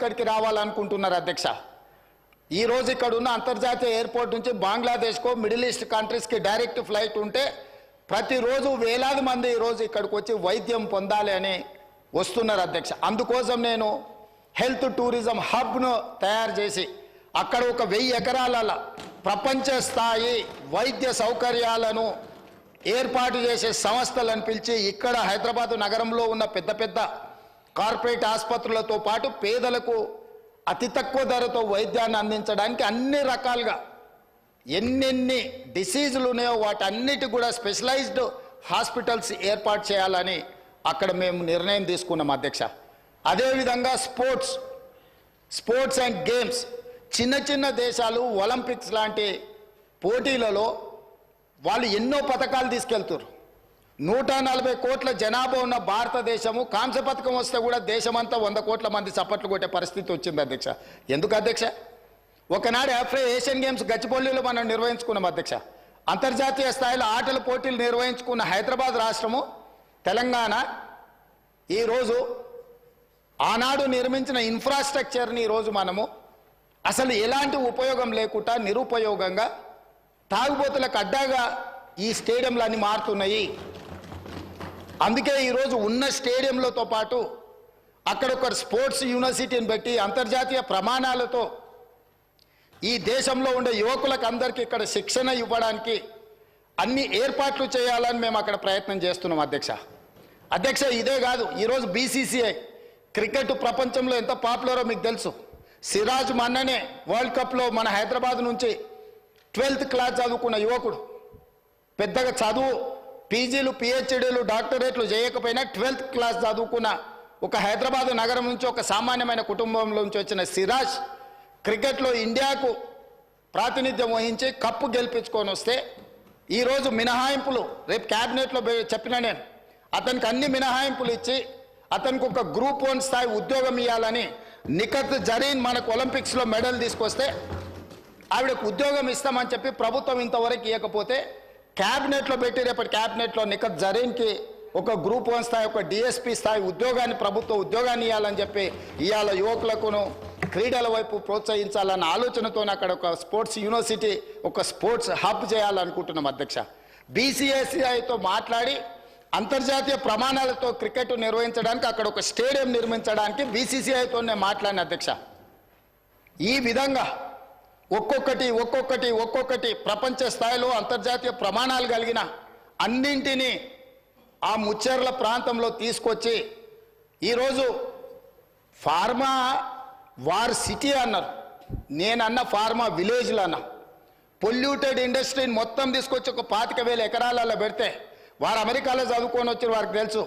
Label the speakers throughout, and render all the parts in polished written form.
Speaker 1: ఇక్కడికి రావాలనుకుంటున్నారు అధ్యక్ష. ఈ రోజు ఇక్కడ ఉన్న అంతర్జాతీయ ఎయిర్పోర్ట్ నుంచి బంగ్లాదేశ్కో మిడిల్ ఈస్ట్ కంట్రీస్కి డైరెక్ట్ ఫ్లైట్ ఉంటే ప్రతిరోజు వేలాది మంది ఈరోజు ఇక్కడికి వచ్చి వైద్యం పొందాలి అని వస్తున్నారు అధ్యక్ష. అందుకోసం నేను హెల్త్ టూరిజం హబ్ను తయారు చేసి అక్కడ ఒక 1000 ఎకరాల ప్రపంచ స్థాయి వైద్య సౌకర్యాలను ఏర్పాటు చేసే సంస్థలను పిలిచి ఇక్కడ హైదరాబాదు నగరంలో ఉన్న పెద్ద పెద్ద కార్పొరేట్ ఆసుపత్రులతో పాటు పేదలకు అతి తక్కువ ధరతో వైద్యాన్ని అందించడానికి అన్ని రకాలుగా ఎన్నెన్ని డిసీజులు ఉన్నాయో వాటన్నిటి కూడా స్పెషలైజ్డ్ హాస్పిటల్స్ ఏర్పాటు చేయాలని అక్కడ మేము నిర్ణయం తీసుకున్నాం అధ్యక్ష. అదేవిధంగా స్పోర్ట్స్ అండ్ గేమ్స్ చిన్న చిన్న దేశాలు ఒలింపిక్స్ లాంటి పోటీలలో వాళ్ళు ఎన్నో పథకాలు తీసుకెళ్తారు. 140 కోట్ల జనాభా ఉన్న భారతదేశము కాంస్య పథకం వస్తే కూడా దేశమంతా 100 కోట్ల మంది చప్పట్లు కొట్టే పరిస్థితి వచ్చింది అధ్యక్ష. ఎందుకు అధ్యక్ష? ఒకనాడు ఏషియన్ గేమ్స్ గచ్చిబౌలిలో మనం నిర్వహించుకున్నాం అధ్యక్ష. అంతర్జాతీయ స్థాయిలో ఆటల పోటీలు నిర్వహించుకున్న హైదరాబాద్ రాష్ట్రము తెలంగాణ ఈరోజు ఆనాడు నిర్మించిన ఇన్ఫ్రాస్ట్రక్చర్ని ఈరోజు మనము అసలు ఎలాంటి ఉపయోగం లేకుండా నిరుపయోగంగా తాగుబోతులకు అడ్డాగా ఈ స్టేడియంలన్నీ మారుతున్నాయి. అందుకే ఈరోజు ఉన్న స్టేడియంలతో పాటు అక్కడ ఒక స్పోర్ట్స్ యూనివర్సిటీని పెట్టి అంతర్జాతీయ ప్రమాణాలతో ఈ దేశంలో ఉండే యువకులకు అందరికీ ఇక్కడ శిక్షణ ఇవ్వడానికి అన్ని ఏర్పాట్లు చేయాలని మేము అక్కడ ప్రయత్నం చేస్తున్నాం అధ్యక్ష. ఇదే కాదు, ఈరోజు BCCI క్రికెట్ ప్రపంచంలో ఎంత పాపులరో మీకు తెలుసు. సిరాజ్ మొన్ననే వరల్డ్ కప్లో మన హైదరాబాద్ నుంచి 12th క్లాస్ చదువుకున్న యువకుడు, పెద్దగా చదువు పీజీలు PhDలు డాక్టరేట్లు చేయకపోయినా 12th క్లాస్ చదువుకున్న ఒక హైదరాబాద్ నగరం నుంచి ఒక సామాన్యమైన కుటుంబంలో నుంచి వచ్చిన సిరాజ్ క్రికెట్లో ఇండియాకు ప్రాతినిధ్యం వహించి కప్పు గెలిపించుకొని వస్తే ఈరోజు మినహాయింపులు రేపు క్యాబినెట్లో చెప్పిన నేను అతనికి అన్ని మినహాయింపులు ఇచ్చి అతనికి ఒక గ్రూప్ 1 స్థాయి ఉద్యోగం ఇవ్వాలని నిఖత్ జరీన్ మనకు ఒలింపిక్స్లో మెడల్ తీసుకొస్తే ఆవిడకు ఉద్యోగం ఇస్తామని చెప్పి ప్రభుత్వం ఇంతవరకు ఇవ్వకపోతే క్యాబినెట్లో పెట్టి రేపటి క్యాబినెట్లో నిఖత్ జరీన్కి ఒక గ్రూప్ 1 స్థాయి ఒక DSP స్థాయి ఉద్యోగాన్ని ప్రభుత్వ ఉద్యోగాన్ని ఇవ్వాలని చెప్పి ఇవాళ యువకులకును క్రీడల వైపు ప్రోత్సహించాలన్న ఆలోచనతో అక్కడ ఒక స్పోర్ట్స్ యూనివర్సిటీ ఒక స్పోర్ట్స్ హబ్ చేయాలనుకుంటున్నాం అధ్యక్ష. BCCIతో మాట్లాడి అంతర్జాతీయ ప్రమాణాలతో క్రికెట్ నిర్వహించడానికి అక్కడ ఒక స్టేడియం నిర్మించడానికి BCCIతోనే మాట్లాడిన అధ్యక్ష. ఈ విధంగా ఒక్కొక్కటి ప్రపంచ స్థాయిలో అంతర్జాతీయ ప్రమాణాలు కలిగిన అన్నింటినీ ఆ ముచ్చెర్ల ప్రాంతంలో తీసుకొచ్చి ఈరోజు ఫార్మా వార్ సిటీ అన్నారు, నేనన్న ఫార్మా విలేజ్లు అన్నా. పొల్యూటెడ్ ఇండస్ట్రీని మొత్తం తీసుకొచ్చి ఒక 25,000 ఎకరాలలో పెడితే వారు అమెరికాలో చదువుకొని వచ్చి వారికి తెలుసు.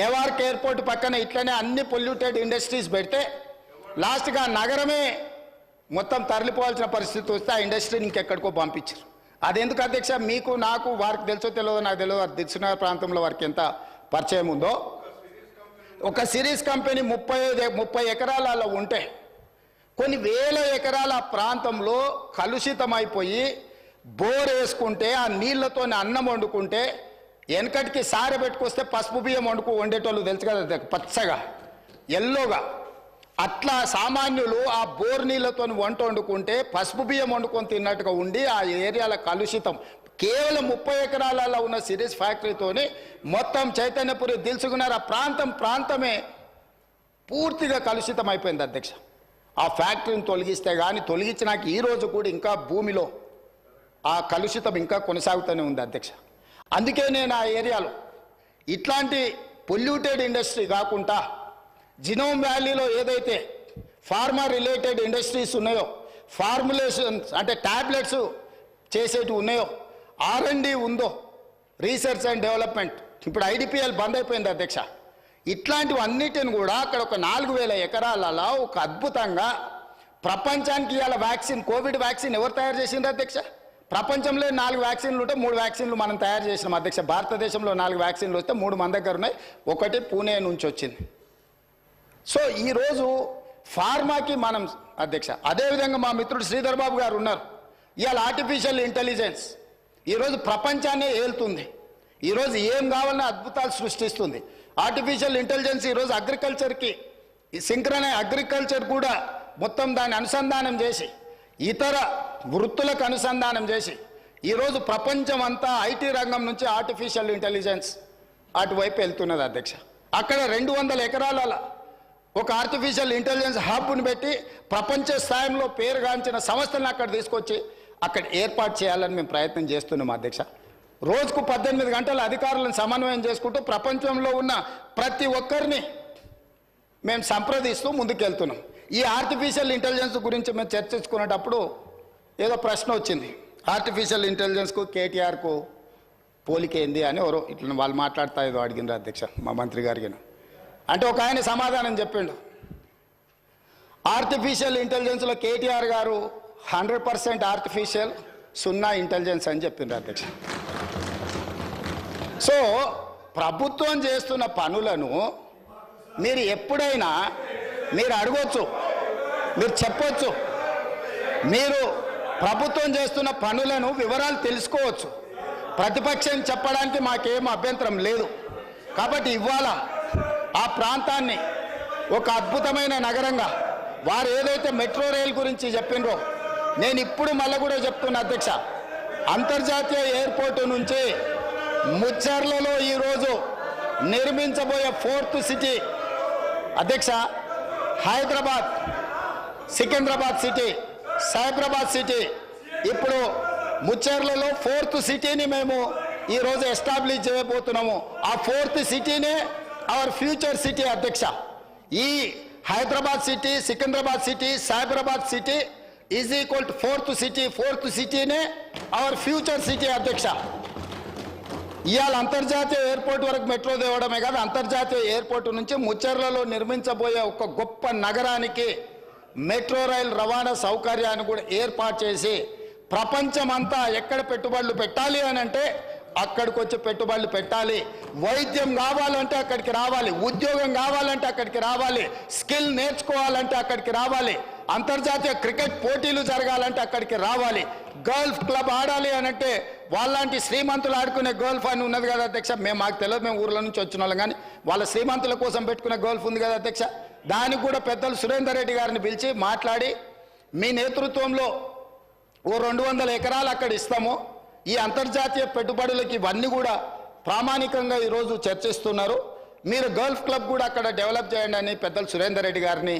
Speaker 1: నెవార్క్ ఎయిర్పోర్ట్ పక్కన ఇట్లనే అన్ని పొల్యూటెడ్ ఇండస్ట్రీస్ పెడితే లాస్ట్గా నగరమే మొత్తం తరలిపోవాల్సిన పరిస్థితి వస్తే ఆ ఇండస్ట్రీని ఇంకెక్కడికో పంపించారు. అదెందుకు అధ్యక్ష? మీకు నాకు వారికి తెలుసో తెలియదో నాకు తెలియదు. దిల్సుఖ్నగర్ ప్రాంతంలో వారికి ఎంత పరిచయం ఉందో. ఒక సిరీస్ కంపెనీ 30 ఎకరాలలో ఉంటే కొన్ని వేల ఎకరాల ప్రాంతంలో కలుషితమైపోయి బోర్ వేసుకుంటే ఆ నీళ్లతో అన్నం వండుకుంటే వెనకటికి సారె పెట్టుకొస్తే పసుపు బియ్యం వండేటోళ్ళు తెలుసు కదా, పచ్చగా ఎల్లోగా. అట్లా సామాన్యులు ఆ బోర్ నీళ్లతో వంట వండుకుంటే పసుపు బియ్యం వండుకొని తిన్నట్టుగా ఉండి ఆ ఏరియాల కలుషితం కేవలం 30 ఎకరాలలో ఉన్న సిరీస్ ఫ్యాక్టరీతోని మొత్తం చైతన్యపురి దిల్సుఖ్నగర్ ఆ ప్రాంతమే పూర్తిగా కలుషితం అయిపోయింది అధ్యక్ష. ఆ ఫ్యాక్టరీని తొలగిస్తే కానీ తొలగించినాక ఈరోజు కూడా ఇంకా భూమిలో ఆ కలుషితం ఇంకా కొనసాగుతూనే ఉంది అధ్యక్ష. అందుకే నేను ఆ ఏరియాలో ఇట్లాంటి పొల్యూటెడ్ ఇండస్ట్రీ కాకుండా జినోమ్ వ్యాలీలో ఏదైతే ఫార్మా రిలేటెడ్ ఇండస్ట్రీస్ ఉన్నాయో, ఫార్ములేషన్స్ అంటే ట్యాబ్లెట్స్ చేసేటివి ఉన్నాయో, R&D ఉందో, రీసెర్చ్ అండ్ డెవలప్మెంట్, ఇప్పుడు IDPL బంద్ అయిపోయింది అధ్యక్ష. ఇట్లాంటివన్నిటిని కూడా అక్కడ ఒక 4,000 ఎకరాలలో ఒక అద్భుతంగా ప్రపంచానికి ఇవాళ వ్యాక్సిన్, కోవిడ్ వ్యాక్సిన్ ఎవరు తయారు చేసిండ్రు అధ్యక్ష? ప్రపంచంలో 4 వ్యాక్సిన్లు ఉంటే 3 వ్యాక్సిన్లు మనం తయారు చేసినాం అధ్యక్ష. భారతదేశంలో 4 వ్యాక్సిన్లు వస్తే 3 మన దగ్గర ఉన్నాయి, ఒకటి పూణే నుంచి వచ్చింది. సో ఈరోజు ఫార్మాకి మనం అధ్యక్ష. అదేవిధంగా మా మిత్రుడు శ్రీధర్ బాబు గారు ఉన్నారు. ఇవాళ ఆర్టిఫిషియల్ ఇంటెలిజెన్స్ ఈరోజు ప్రపంచాన్నే ఏలుతుంది. ఈరోజు ఏం కావాలన్నా అద్భుతాలు సృష్టిస్తుంది. ఆర్టిఫిషియల్ ఇంటెలిజెన్స్ ఈరోజు అగ్రికల్చర్కి ఈ అగ్రికల్చర్ కూడా మొత్తం దాన్ని అనుసంధానం చేసి ఇతర వృత్తులకు అనుసంధానం చేసి ఈరోజు ప్రపంచం అంతా ఐటీ రంగం నుంచి ఆర్టిఫిషియల్ ఇంటెలిజెన్స్ అటువైపు వెళ్తున్నది అధ్యక్ష. అక్కడ 200 ఎకరాల ఒక ఆర్టిఫిషియల్ ఇంటెలిజెన్స్ హబ్ను పెట్టి ప్రపంచ స్థాయిలో పేరుగాంచిన సంస్థలను అక్కడ తీసుకొచ్చి అక్కడ ఏర్పాటు చేయాలని మేము ప్రయత్నం చేస్తున్నాం అధ్యక్ష. రోజుకు 18 గంటల అధికారులను సమన్వయం చేసుకుంటూ ప్రపంచంలో ఉన్న ప్రతి ఒక్కరిని మేము సంప్రదిస్తూ ముందుకెళ్తున్నాం. ఈ ఆర్టిఫిషియల్ ఇంటెలిజెన్స్ గురించి మేము చర్చించుకునేటప్పుడు ఏదో ప్రశ్న వచ్చింది, ఆర్టిఫిషియల్ ఇంటెలిజెన్స్కు కేటీఆర్కు పోలికేంది అని ఎవరో ఇట్లా వాళ్ళు మాట్లాడుతా ఏదో అడిగినారు అధ్యక్ష మా మంత్రి గారికి. అంటే ఒక ఆయన సమాధానం చెప్పిండు, ఆర్టిఫిషియల్ ఇంటెలిజెన్స్లో కేటీఆర్ గారు 100% ఆర్టిఫిషియల్, 0 ఇంటెలిజెన్స్ అని చెప్పిండ్రు అధ్యక్ష. సో ప్రభుత్వం చేస్తున్న పనులను మీరు ఎప్పుడైనా మీరు అడగొచ్చు, మీరు చెప్పొచ్చు, మీరు ప్రభుత్వం చేస్తున్న పనులను వివరాలు తెలుసుకోవచ్చు. ప్రతిపక్షం చెప్పడానికి మాకేం అభ్యంతరం లేదు. కాబట్టి ఇవాళ ఆ ప్రాంతాన్ని ఒక అద్భుతమైన నగరంగా వారు ఏదైతే మెట్రో రైల్ గురించి చెప్పినరో నేను ఇప్పుడు మళ్ళీ కూడా చెప్తున్నా అధ్యక్ష, అంతర్జాతీయ ఎయిర్పోర్టు నుంచి ముచ్చర్లలో ఈరోజు నిర్మించబోయే 4th సిటీ అధ్యక్ష, హైదరాబాద్, సికింద్రాబాద్ సిటీ, సైబరాబాద్ సిటీ, ఇప్పుడు ముచ్చర్లలో 4th సిటీని మేము ఈరోజు ఎస్టాబ్లిష్ చేయబోతున్నాము. ఆ 4th సిటీనే అవర్ ఫ్యూచర్ సిటీ అధ్యక్ష. ఈ Hyderabad city, Secunderabad city, Cyberabad city is equal to 4th city. 4th సిటీనే అవర్ ఫ్యూచర్ సిటీ అధ్యక్ష. ఇవాళ అంతర్జాతీయ ఎయిర్పోర్ట్ వరకు మెట్రో తేవడమే కాదు, అంతర్జాతీయ ఎయిర్పోర్ట్ నుంచి ముచ్చర్లలో నిర్మించబోయే ఒక గొప్ప నగరానికి మెట్రో రైల్ రవాణా సౌకర్యాన్ని కూడా ఏర్పాటు చేసి ప్రపంచమంతా ఎక్కడ పెట్టుబడులు పెట్టాలి అని అంటే అక్కడికి వచ్చి పెట్టుబడులు పెట్టాలి. వైద్యం కావాలంటే అక్కడికి రావాలి, ఉద్యోగం కావాలంటే అక్కడికి రావాలి, స్కిల్ నేర్చుకోవాలంటే అక్కడికి రావాలి, అంతర్జాతీయ క్రికెట్ పోటీలు జరగాలంటే అక్కడికి రావాలి, గల్ఫ్ క్లబ్ ఆడాలి అని అంటే వాళ్ళంటి శ్రీమంతులు ఆడుకునే గల్ఫ్ అని ఉన్నది కదా అధ్యక్ష. మాకు తెలియదు, మేము ఊర్ల నుంచి వచ్చిన వాళ్ళం, కానీ వాళ్ళ శ్రీమంతుల కోసం పెట్టుకునే గల్ఫ్ ఉంది కదా అధ్యక్ష. దానికి కూడా పెద్దలు సురేందర్ రెడ్డి గారిని పిలిచి మాట్లాడి మీ నేతృత్వంలో ఓ 200 ఎకరాలు అక్కడ ఇస్తాము, ఈ అంతర్జాతీయ పెట్టుబడులకి ఇవన్నీ కూడా ప్రామాణికంగా ఈరోజు చర్చిస్తున్నారు, మీరు గల్ఫ్ క్లబ్ కూడా అక్కడ డెవలప్ చేయండి అని పెద్దలు సురేందర్ రెడ్డి గారిని,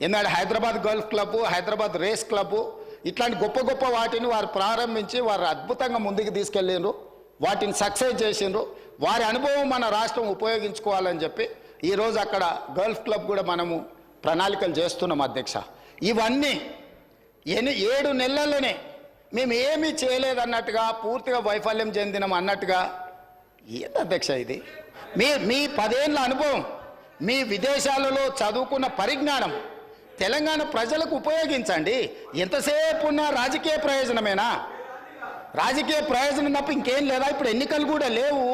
Speaker 1: ఎందుకంటే Hyderabad gulf club, Hyderabad race club, ఇట్లాంటి గొప్ప గొప్ప వాటిని వారు ప్రారంభించి వారు అద్భుతంగా ముందుకు తీసుకెళ్ళిండ్రు, వాటిని సక్సెస్ చేసిండ్రు. వారి అనుభవం మన రాష్ట్రం ఉపయోగించుకోవాలని చెప్పి ఈరోజు అక్కడ గల్ఫ్ క్లబ్ కూడా మనము ప్రణాళికలు చేస్తున్నాం అధ్యక్ష. ఇవన్నీ 7 నెలల్లోనే మేము ఏమీ చేయలేదన్నట్టుగా, పూర్తిగా వైఫల్యం చెందినాం అన్నట్టుగా ఏంది అధ్యక్ష ఇది? మీ 10 ఏళ్ళ అనుభవం, మీ విదేశాలలో చదువుకున్న పరిజ్ఞానం తెలంగాణ ప్రజలకు ఉపయోగించండి. ఎంతసేపు ఉన్న రాజకీయ ప్రయోజనమేనా? రాజకీయ ప్రయోజనం తప్ప ఇంకేం లేదా? ఇప్పుడు ఎన్నికలు కూడా లేవు.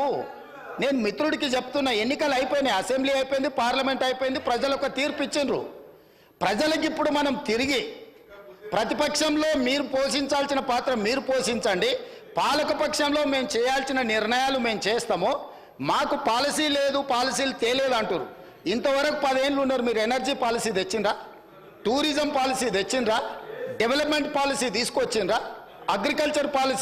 Speaker 1: నేను మిత్రుడికి చెప్తున్నా, ఎన్నికలు అయిపోయినాయి, అసెంబ్లీ అయిపోయింది, పార్లమెంట్ అయిపోయింది, ప్రజలు ఒక తీర్పు ఇచ్చిండ్రు. ప్రజలకు ఇప్పుడు మనం తిరిగి ప్రతిపక్షంలో మీరు పోషించాల్సిన పాత్ర మీరు పోషించండి, పాలకపక్షంలో మేము చేయాల్సిన నిర్ణయాలు మేము చేస్తాము. మాకు పాలసీ లేదు, పాలసీలు తేలేదు అంటారు. ఇంతవరకు 10 ఏళ్ళు ఉన్నారు, మీరు ఎనర్జీ పాలసీ తెచ్చిండ్రా? టూరిజం పాలసీ తెచ్చిండ్రా? డెవలప్మెంట్ పాలసీ తీసుకొచ్చిండ్రా? Agriculture policy